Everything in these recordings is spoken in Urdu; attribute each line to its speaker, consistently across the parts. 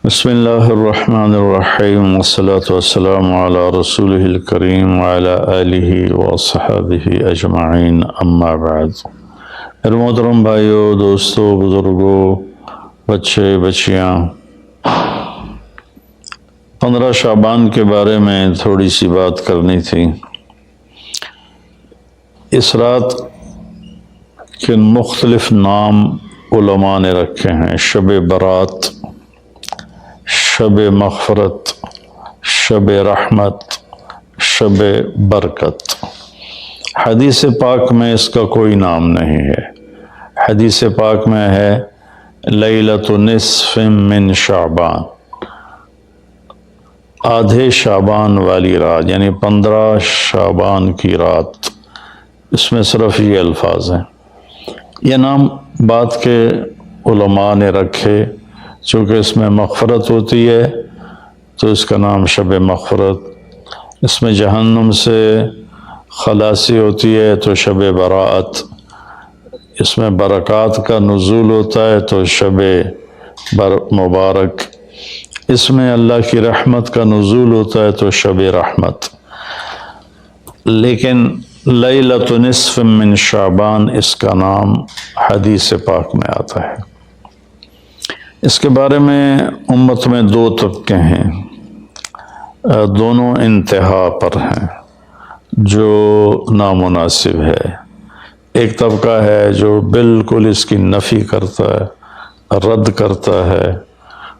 Speaker 1: بسم اللہ الرحمن الرحیم والصلاة والسلام علی رسولہ الکریم وعلی آلہ وصحبہ اجمعین اما بعد۔ میرے محترم بھائیو، دوستو، بزرگو، بچے بچیاں، 15 شعبان کے بارے میں تھوڑی سی بات کرنی تھی۔ اس رات کے مختلف نام علماء نے رکھے ہیں: شب برات، شب مغفرت، شب رحمت، شب برکت۔ حدیث پاک میں اس کا کوئی نام نہیں ہے۔ حدیث پاک میں ہے لیلۃ نصف من شعبان، آدھے شعبان والی رات، یعنی 15 شعبان کی رات۔ اس میں صرف یہ الفاظ ہیں۔ یہ نام بعد کے علماء نے رکھے، چونکہ اس میں مغفرت ہوتی ہے تو اس کا نام شب مغفرت، اس میں جہنم سے خلاصی ہوتی ہے تو شب براءت، اس میں برکات کا نزول ہوتا ہے تو شب مبارک، اس میں اللہ کی رحمت کا نزول ہوتا ہے تو شب رحمت۔ لیکن لیلۃ نصف من شعبان اس کا نام حدیث پاک میں آتا ہے۔ اس کے بارے میں امت میں 2 طبقے ہیں، دونوں انتہا پر ہیں، جو نامناسب ہے۔ ایک طبقہ ہے جو بالکل اس کی نفی کرتا ہے، رد کرتا ہے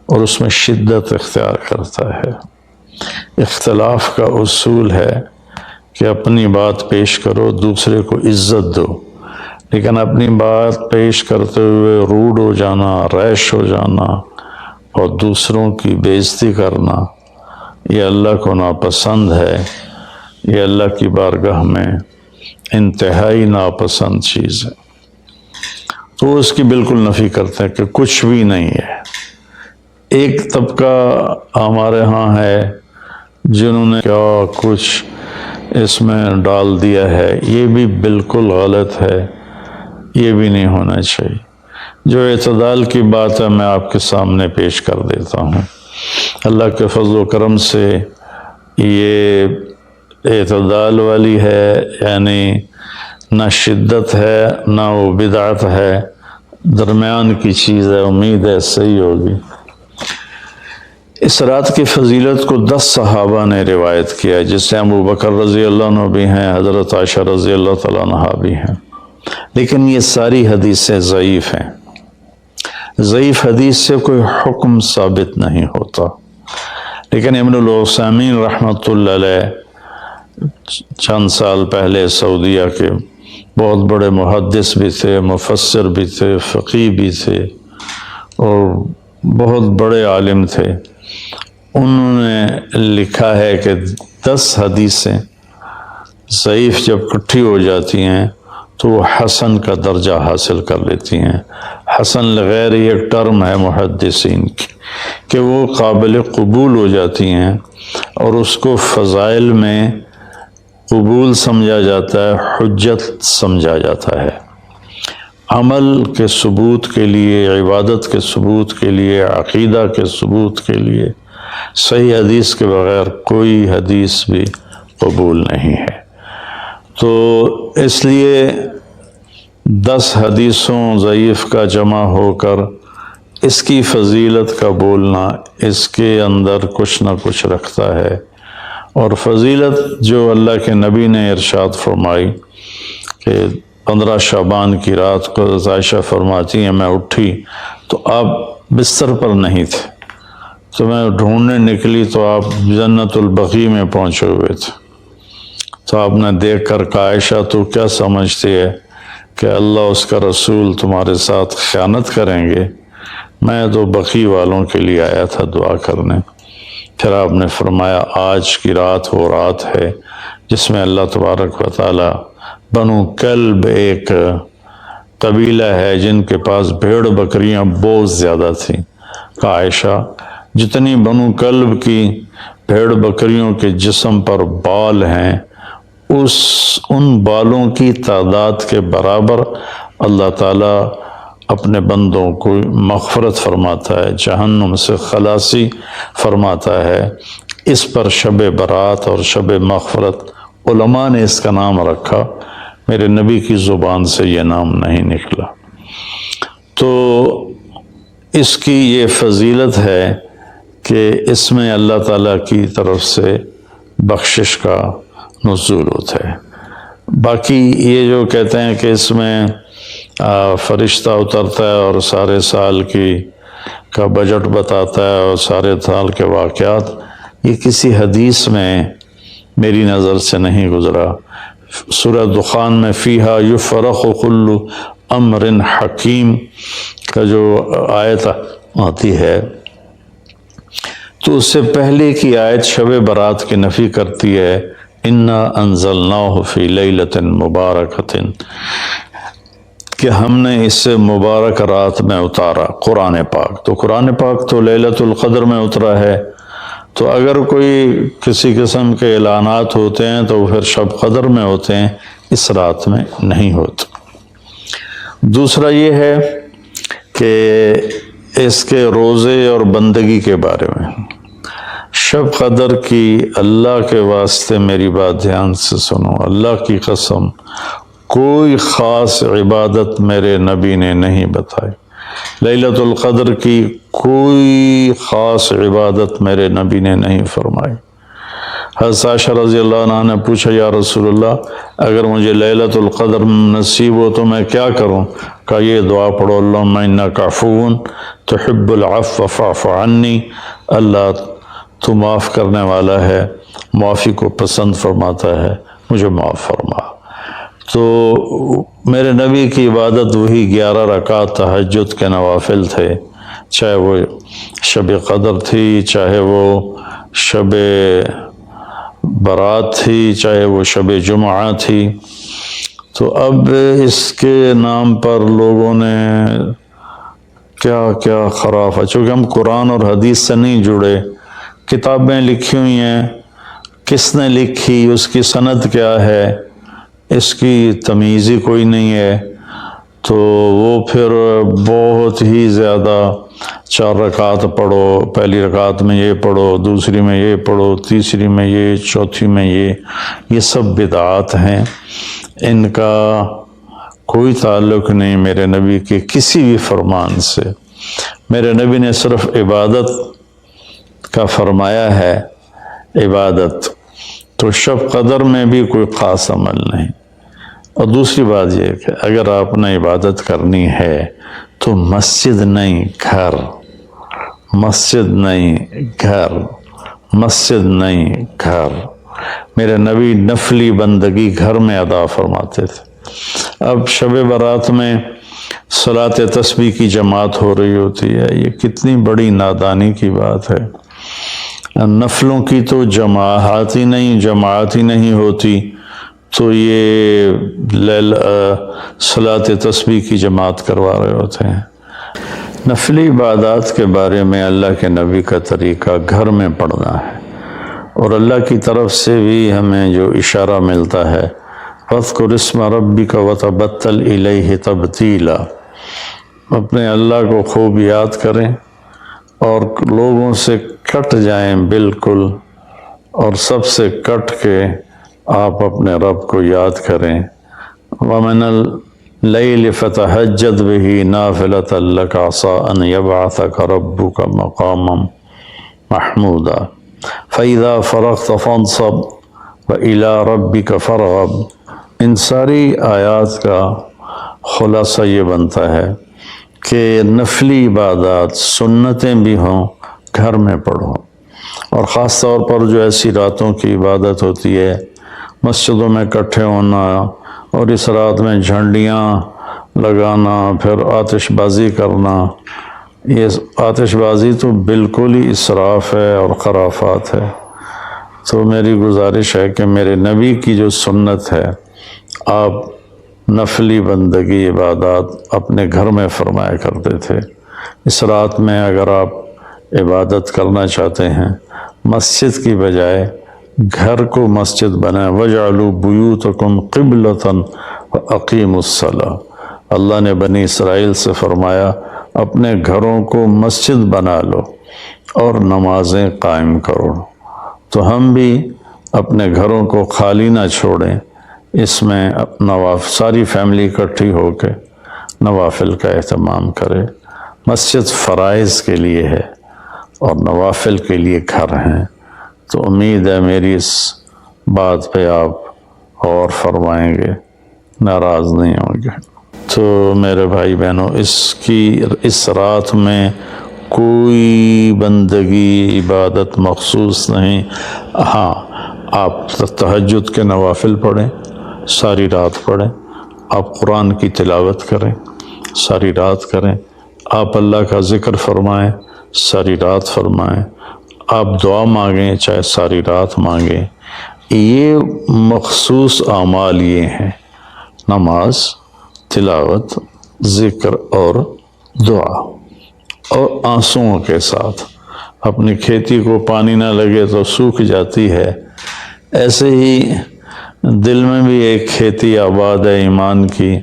Speaker 1: اور اس میں شدت اختیار کرتا ہے۔ اختلاف کا اصول ہے کہ اپنی بات پیش کرو، دوسرے کو عزت دو، لیکن اپنی بات پیش کرتے ہوئے روڈ ہو جانا، ریش ہو جانا اور دوسروں کی بے عزتی کرنا، یہ اللہ کو ناپسند ہے۔ یہ اللہ کی بارگاہ میں انتہائی ناپسند چیز ہے۔ تو اس کی بالکل نفی کرتے ہیں کہ کچھ بھی نہیں ہے۔ ایک طبقہ ہمارے ہاں ہے جنہوں نے کیا کچھ اس میں ڈال دیا ہے، یہ بھی بالکل غلط ہے، یہ بھی نہیں ہونا چاہیے۔ جو اعتدال کی بات ہے میں آپ کے سامنے پیش کر دیتا ہوں۔ اللہ کے فضل و کرم سے یہ اعتدال والی ہے، یعنی نہ شدت ہے نہ وہ بدعت ہے، درمیان کی چیز ہے۔ امید ہے صحیح ہوگی۔ اس رات کی فضیلت کو 10 صحابہ نے روایت کیا ہے، جس سے ابو بکر رضی اللہ عنہ بھی ہیں، حضرت عائشہ رضی اللہ تعالیٰ عنہا بھی ہیں، لیکن یہ ساری حدیثیں ضعیف ہیں۔ ضعیف حدیث سے کوئی حکم ثابت نہیں ہوتا۔ لیکن ابن العثیمین رحمۃ اللہ علیہ چند سال پہلے سعودیہ کے بہت بڑے محدث بھی تھے، مفسر بھی تھے، فقیہ بھی تھے اور بہت بڑے عالم تھے۔ انہوں نے لکھا ہے کہ 10 حدیثیں ضعیف جب اکٹھی ہو جاتی ہیں تو وہ حسن کا درجہ حاصل کر لیتی ہیں۔ حسن لغیر ایک ٹرم ہے محدثین کی کہ وہ قابل قبول ہو جاتی ہیں اور اس کو فضائل میں قبول سمجھا جاتا ہے، حجت سمجھا جاتا ہے۔ عمل کے ثبوت کے لیے، عبادت کے ثبوت کے لیے، عقیدہ کے ثبوت کے لیے صحیح حدیث کے بغیر کوئی حدیث بھی قبول نہیں ہے۔ تو اس لیے 10 حدیثوں ضعیف کا جمع ہو کر اس کی فضیلت کا بولنا اس کے اندر کچھ نہ کچھ رکھتا ہے۔ اور فضیلت جو اللہ کے نبی نے ارشاد فرمائی کہ 15 شعبان کی رات کو عائشہ فرماتی ہیں میں اٹھی تو آپ بستر پر نہیں تھے، تو میں ڈھونڈنے نکلی تو آپ جنت البقیع میں پہنچے ہوئے تھے۔ تو آپ نے دیکھ کر کہا عائشہ تو کیا سمجھتی ہے کہ اللہ اس کا رسول تمہارے ساتھ خیانت کریں گے؟ میں تو بقیع والوں کے لیے آیا تھا دعا کرنے۔ پھر آپ نے فرمایا آج کی رات وہ رات ہے جس میں اللہ تبارک و تعالی بنو کلب ایک قبیلہ ہے جن کے پاس بھیڑ بکریاں بہت زیادہ تھیں، کہا عائشہ جتنی بنو کلب کی بھیڑ بکریوں کے جسم پر بال ہیں ان بالوں کی تعداد کے برابر اللہ تعالیٰ اپنے بندوں کو مغفرت فرماتا ہے، جہنم سے خلاصی فرماتا ہے، اس پر شب برات اور شب مغفرت علماء نے اس کا نام رکھا، میرے نبی کی زبان سے یہ نام نہیں نکلا۔ تو اس کی یہ فضیلت ہے کہ اس میں اللہ تعالیٰ کی طرف سے بخشش کا نزول ہوتا ہے۔ باقی یہ جو کہتے ہیں کہ اس میں فرشتہ اترتا ہے اور سارے سال کا بجٹ بتاتا ہے اور سارے سال کے واقعات، یہ کسی حدیث میں میری نظر سے نہیں گزرا۔ سورہ دخان میں فیہا یفرق کل امر حکیم کا جو آیت آتی ہے، تو اس سے پہلے کی آیت شب برات کی نفی کرتی ہے، انا انزلناہ فی لیلۃ مبارکۃ، کہ ہم نے اس سے مبارک رات میں اتارا قرآن پاک۔ تو قرآن پاک تو لیلۃ القدر میں اترا ہے، تو اگر کوئی کسی قسم کے اعلانات ہوتے ہیں تو پھر شب قدر میں ہوتے ہیں، اس رات میں نہیں ہوتے۔ دوسرا یہ ہے کہ اس کے روزے اور بندگی کے بارے میں، شب قدر کی اللہ کے واسطے میری بات دھیان سے سنو، اللہ کی قسم کوئی خاص عبادت میرے نبی نے نہیں بتائی، لیلۃ القدر کی کوئی خاص عبادت میرے نبی نے نہیں فرمائی۔ حضرت عائشہ رضی اللہ عنہ نے پوچھا، یا رسول اللہ اگر مجھے لیلۃ القدر نصیب ہو تو میں کیا کروں؟ کہا یہ دعا پڑھو، اللہم انک عفو تحب العفو فاعف عنی، اللہ تو معاف کرنے والا ہے، معافی کو پسند فرماتا ہے، مجھے معاف فرما۔ تو میرے نبی کی عبادت وہی 11 رکعت تہجد کے نوافل تھے، چاہے وہ شب قدر تھی، چاہے وہ شب برات تھی، چاہے وہ شب جمعہ تھی۔ تو اب اس کے نام پر لوگوں نے کیا کیا خرافہ، چونکہ ہم قرآن اور حدیث سے نہیں جڑے، کتابیں لکھی ہوئی ہیں، کس نے لکھی، اس کی سند کیا ہے، اس کی تمیز ہی کوئی نہیں ہے، تو وہ پھر بہت ہی زیادہ 4 رکعت پڑھو، پہلی رکعت میں یہ پڑھو، دوسری میں یہ پڑھو، تیسری میں یہ، چوتھی میں یہ سب بدعات ہیں، ان کا کوئی تعلق نہیں میرے نبی کے کسی بھی فرمان سے۔ میرے نبی نے صرف عبادت کا فرمایا ہے، عبادت، تو شب قدر میں بھی کوئی خاص عمل نہیں۔ اور دوسری بات یہ کہ اگر آپ نے عبادت کرنی ہے تو مسجد نہیں گھر، مسجد نہیں گھر، مسجد نہیں گھر۔ میرے نبی نفلی بندگی گھر میں ادا فرماتے تھے۔ اب شب برات میں صلاۃ تسبیح کی جماعت ہو رہی ہوتی ہے، یہ کتنی بڑی نادانی کی بات ہے۔ نفلوں کی تو جماعت ہی نہیں ہوتی، تو یہ صلاۃ تسبیح کی جماعت کروا رہے ہوتے ہیں۔ نفلی عبادات کے بارے میں اللہ کے نبی کا طریقہ گھر میں پڑھنا ہے، اور اللہ کی طرف سے بھی ہمیں جو اشارہ ملتا ہے، وَاذْكُرِ اسْمَ رَبِّكَ وَتَبَتَّلْ إِلَيْهِ تَبْتِيلًا، اپنے اللہ کو خوب یاد کریں اور لوگوں سے کٹ جائیں بالکل، اور سب سے کٹ کے آپ اپنے رب کو یاد کریں۔ وَمِنَ اللَّيْلِ فَتَهَجَّدْ بِهِ نَافِلَةً لَكَ عَسَىٰ أَن يَبْعَثَكَ رَبُّكَ مَقَامًا مَحْمُودًا فَإِذَا فَرَغْتَ فَانصَبْ وَإِلَىٰ رَبِّكَ فَارْغَب۔ ان ساری آیات کا خلاصہ یہ بنتا ہے کہ نفلی عبادات سنتیں بھی ہوں گھر میں پڑھو، اور خاص طور پر جو ایسی راتوں کی عبادت ہوتی ہے، مسجدوں میں اکٹھے ہونا اور اس رات میں جھنڈیاں لگانا، پھر آتش بازی کرنا، یہ آتش بازی تو بالکل ہی اسراف ہے اور خرافات ہے۔ تو میری گزارش ہے کہ میرے نبی کی جو سنت ہے، آپ نفلی بندگی عبادات اپنے گھر میں فرمایا کرتے تھے۔ اس رات میں اگر آپ عبادت کرنا چاہتے ہیں، مسجد کی بجائے گھر کو مسجد بنائیں، وَجْعَلُوا بُيُوتَكُمْ قِبْلَةً وَأَقِيمُوا الصَّلَاةَ، اللہ نے بنی اسرائیل سے فرمایا اپنے گھروں کو مسجد بنا لو اور نمازیں قائم کرو، تو ہم بھی اپنے گھروں کو خالی نہ چھوڑیں، اس میں ساری فیملی اکٹھی ہو کے نوافل کا اہتمام کرے۔ مسجد فرائض کے لیے ہے اور نوافل کے لیے گھر ہیں، تو امید ہے میری اس بات پہ آپ اور فرمائیں گے، ناراض نہیں ہوں گے۔ تو میرے بھائی بہنوں، اس رات میں کوئی بندگی عبادت مخصوص نہیں۔ ہاں، آپ تہجد کے نوافل پڑھیں، ساری رات پڑھیں، آپ قرآن کی تلاوت کریں، ساری رات کریں، آپ اللہ کا ذکر فرمائیں، ساری رات فرمائیں، آپ دعا مانگیں چاہے ساری رات مانگیں۔ یہ مخصوص اعمال یہ ہیں: نماز، تلاوت، ذکر اور دعا، اور آنسوؤں کے ساتھ۔ اپنی کھیتی کو پانی نہ لگے تو سوکھ جاتی ہے، ایسے ہی دل میں بھی ایک کھیتی آباد ہے ایمان کی،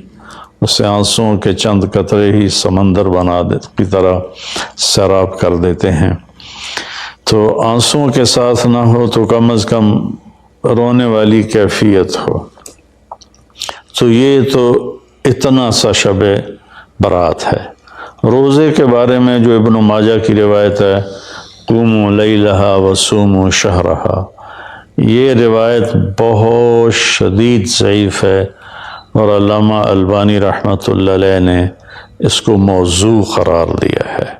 Speaker 1: اسے آنسوؤں کے چند قطرے ہی سمندر کی طرح سیراب کر دیتے ہیں۔ تو آنسوؤں کے ساتھ نہ ہو تو کم از کم رونے والی کیفیت ہو۔ تو یہ تو اتنا سا شب برات ہے۔ روزے کے بارے میں جو ابن ماجہ کی روایت ہے، قوموا لیلہا وصوموا شہرہا، یہ روایت بہت شدید ضعیف ہے، اور علامہ البانی رحمۃ اللہ علیہ نے اس کو موضوع قرار دیا ہے۔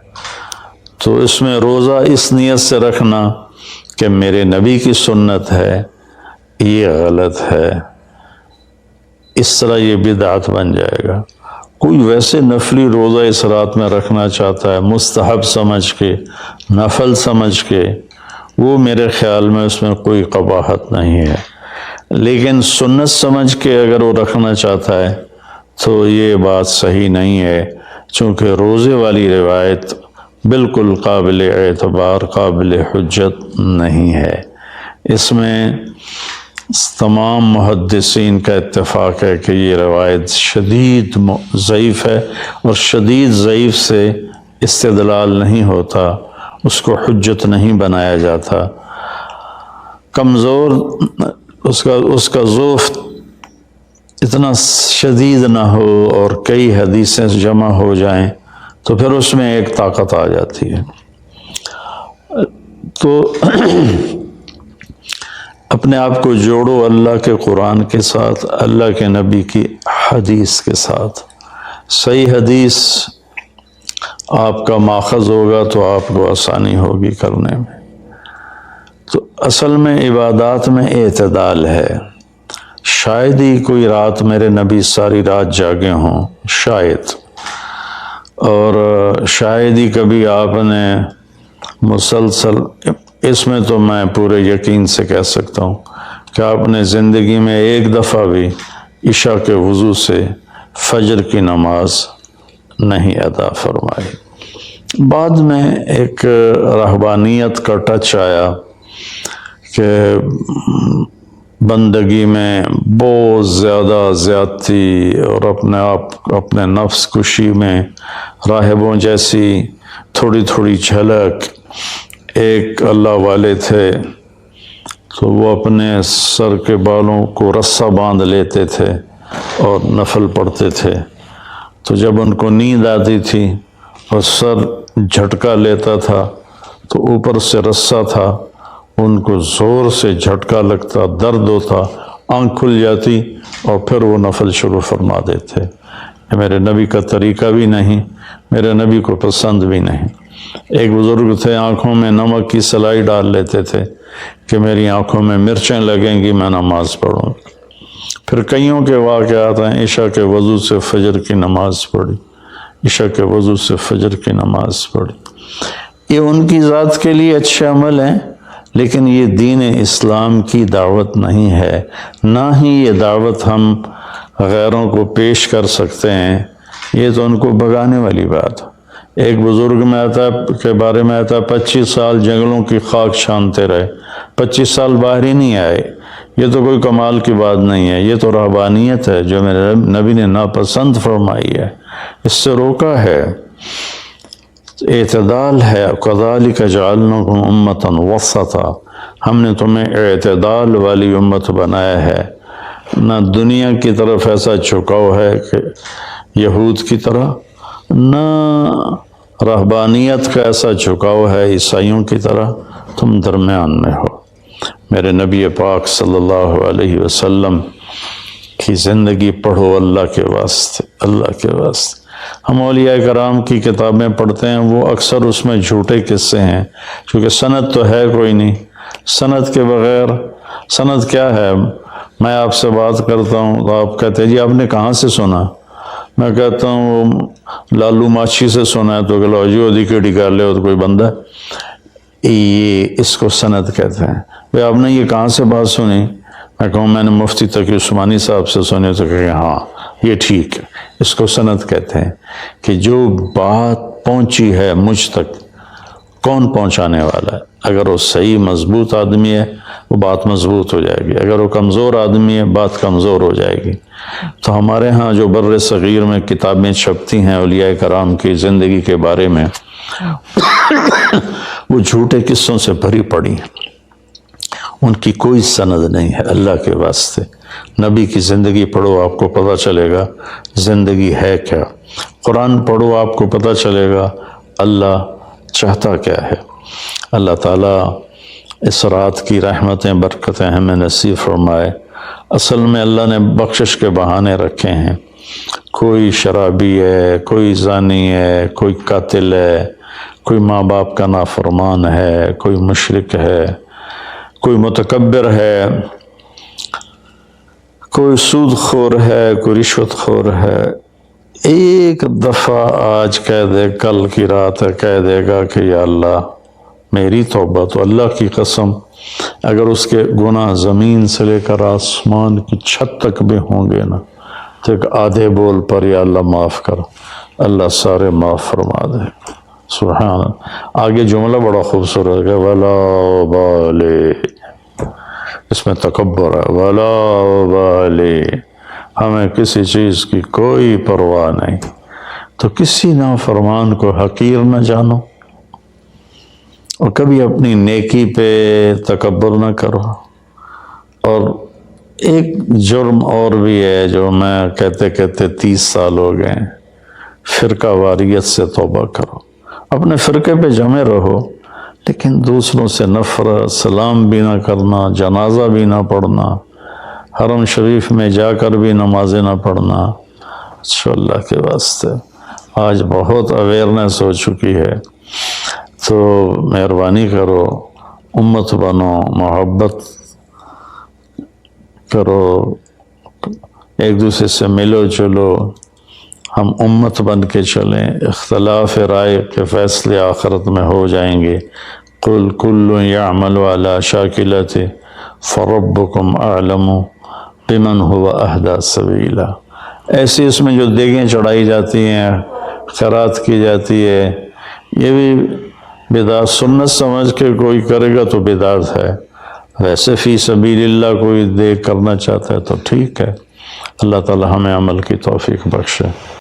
Speaker 1: تو اس میں روزہ اس نیت سے رکھنا کہ میرے نبی کی سنت ہے، یہ غلط ہے، اس طرح یہ بدعت بن جائے گا۔ کوئی ویسے نفلی روزہ اس رات میں رکھنا چاہتا ہے مستحب سمجھ کے، نفل سمجھ کے، وہ میرے خیال میں اس میں کوئی قباحت نہیں ہے، لیکن سنت سمجھ کے اگر وہ رکھنا چاہتا ہے تو یہ بات صحیح نہیں ہے، چونکہ روزے والی روایت بالکل قابل اعتبار، قابل حجت نہیں ہے۔ اس میں تمام محدثین کا اتفاق ہے کہ یہ روایت شدید ضعیف ہے، اور شدید ضعیف سے استدلال نہیں ہوتا، اس کو حجت نہیں بنایا جاتا۔ کمزور اس کا ضعف اتنا شدید نہ ہو اور کئی حدیثیں جمع ہو جائیں تو پھر اس میں ایک طاقت آ جاتی ہے۔ تو اپنے آپ کو جوڑو اللہ کے قرآن کے ساتھ، اللہ کے نبی کی حدیث کے ساتھ۔ صحیح حدیث آپ کا ماخذ ہوگا تو آپ کو آسانی ہوگی کرنے میں۔ تو اصل میں عبادات میں اعتدال ہے۔ شاید ہی کوئی رات میرے نبی ساری رات جاگے ہوں، شاید، اور شاید ہی کبھی آپ نے مسلسل، اس میں تو میں پورے یقین سے کہہ سکتا ہوں کہ آپ نے زندگی میں ایک دفعہ بھی عشاء کے وضو سے فجر کی نماز نہیں ادا فرمائی۔ بعد میں ایک رہبانیت کا ٹچ آیا کہ بندگی میں بہت زیادہ زیادتی اور اپنے نفس کشی میں راہبوں جیسی تھوڑی تھوڑی جھلک۔ ایک اللہ والے تھے تو وہ اپنے سر کے بالوں کو رسہ باندھ لیتے تھے اور نفل پڑھتے تھے، تو جب ان کو نیند آتی تھی اور سر جھٹکا لیتا تھا تو اوپر سے رسہ تھا، ان کو زور سے جھٹکا لگتا، درد ہوتا، آنکھ کھل جاتی اور پھر وہ نفل شروع فرما دیتے۔ یہ میرے نبی کا طریقہ بھی نہیں، میرے نبی کو پسند بھی نہیں۔ ایک بزرگ تھے، آنکھوں میں نمک کی سلائی ڈال لیتے تھے کہ میری آنکھوں میں مرچیں لگیں گی، میں نماز پڑھوں۔ پھر کئیوں کے واقعات ہیں، عشاء کے وضو سے فجر کی نماز پڑھی، عشاء کے وضو سے فجر کی نماز پڑھی۔ یہ ان کی ذات کے لیے اچھے عمل ہیں، لیکن یہ دین اسلام کی دعوت نہیں ہے، نہ ہی یہ دعوت ہم غیروں کو پیش کر سکتے ہیں۔ یہ تو ان کو بھگانے والی بات۔ ایک بزرگ میں آتا ہے کے بارے میں آتا ہے 25 سال جنگلوں کی خاک چھانتے رہے، 25 سال باہر ہی نہیں آئے، یہ تو کوئی کمال کی بات نہیں ہے، یہ تو رہبانیت ہے جو میرے نبی نے ناپسند فرمائی ہے، اس سے روکا ہے۔ اعتدال ہے، کذالک جعلناکم امۃ وسطا، ہم نے تمہیں اعتدال والی امت بنایا ہے، نہ دنیا کی طرف ایسا جھکاؤ ہے کہ یہود کی طرح، نہ رہبانیت کا ایسا جھکاؤ ہے عیسائیوں کی طرح، تم درمیان میں ہو۔ میرے نبی پاک صلی اللہ علیہ وسلم کی زندگی پڑھو اللہ کے واسطے، اللہ کے واسطے۔ ہم اولیاء کرام کی کتابیں پڑھتے ہیں، وہ اکثر اس میں جھوٹے قصے ہیں، کیونکہ سند تو ہے کوئی نہیں۔ سند کے بغیر، سند کیا ہے؟ میں آپ سے بات کرتا ہوں تو آپ کہتے ہیں جی آپ نے کہاں سے سنا؟ میں کہتا ہوں وہ لالو ماچھی سے سنا ہے، تو کہ لو جی ودی کیڑی کر لے، تو کوئی بندہ یہ اس کو سند کہتے ہیں۔ بھئی آپ نے یہ کہاں سے بات سنی؟ میں کہوں میں نے مفتی تقی عثمانی صاحب سے سنی، تو کہ ہاں یہ ٹھیک ہے، اس کو سند کہتے ہیں کہ جو بات پہنچی ہے مجھ تک، کون پہنچانے والا ہے؟ اگر وہ صحیح مضبوط آدمی ہے وہ بات مضبوط ہو جائے گی، اگر وہ کمزور آدمی ہے بات کمزور ہو جائے گی۔ تو ہمارے ہاں جو بر صغیر میں کتابیں چھپتی ہیں اولیاء کرام کی زندگی کے بارے میں، وہ جھوٹے قصوں سے بھری پڑی ہیں، ان کی کوئی سند نہیں ہے۔ اللہ کے واسطے نبی کی زندگی پڑھو، آپ کو پتہ چلے گا زندگی ہے کیا۔ قرآن پڑھو، آپ کو پتہ چلے گا اللہ چاہتا کیا ہے۔ اللہ تعالیٰ اس رات کی رحمتیں برکتیں ہمیں نصیب فرمائے۔ اصل میں اللہ نے بخشش کے بہانے رکھے ہیں، کوئی شرابی ہے، کوئی زانی ہے، کوئی قاتل ہے، کوئی ماں باپ کا نافرمان ہے، کوئی مشرک ہے، کوئی متکبر ہے، کوئی سود خور ہے، کوئی رشوت خور ہے۔ ایک دفعہ آج کہہ دے، کل کی رات ہے کہہ دے گا کہ یا اللہ میری توبہ، تو اللہ کی قسم اگر اس کے گناہ زمین سے لے کر آسمان کی چھت تک بھی ہوں گے نا، تو ایک آدھے بول پر یا اللہ معاف کرو، اللہ سارے معاف فرما دے۔ سبحان اللہ۔ آگے جملہ بڑا خوبصورت ہے، وَلَا وَبَالِ، اس میں تکبر ہے، وَلَا وَبَالِ، ہمیں کسی چیز کی کوئی پرواہ نہیں، تو کسی نافرمان کو حقیر نہ جانو، اور کبھی اپنی نیکی پہ تکبر نہ کرو۔ اور ایک جرم اور بھی ہے جو میں کہتے کہتے 30 سال ہو گئے، فرقہ واریت سے توبہ کرو۔ اپنے فرقے پہ جمے رہو، لیکن دوسروں سے نفرت، سلام بھی نہ کرنا، جنازہ بھی نہ پڑھنا، حرم شریف میں جا کر بھی نمازیں نہ پڑھنا۔ اچھا اللہ کے واسطے آج بہت اویئرنیس ہو چکی ہے، تو مہربانی کرو، امت بنو، محبت کرو، ایک دوسرے سے ملو جلو، ہم امت بن کے چلیں۔ اختلاف رائے کے فیصلے آخرت میں ہو جائیں گے۔ قُلْ كُلٌّ يَعْمَلُ عَلَى شَاكِلَتِهِ فَرَبُّكُمْ أَعْلَمُ بِمَنْ هُوَ أَهْدَىٰ سَبِيلًا۔ ایسی اس میں جو دیگیں چڑھائی جاتی ہیں، خیرات کی جاتی ہے، یہ بھی بدعت، سنت سمجھ کے کوئی کرے گا تو بدعت ہے، ویسے فی سبیل اللہ کوئی دیگ کرنا چاہتا ہے تو ٹھیک ہے۔ اللہ تعالی ہمیں عمل کی توفیق بخشے۔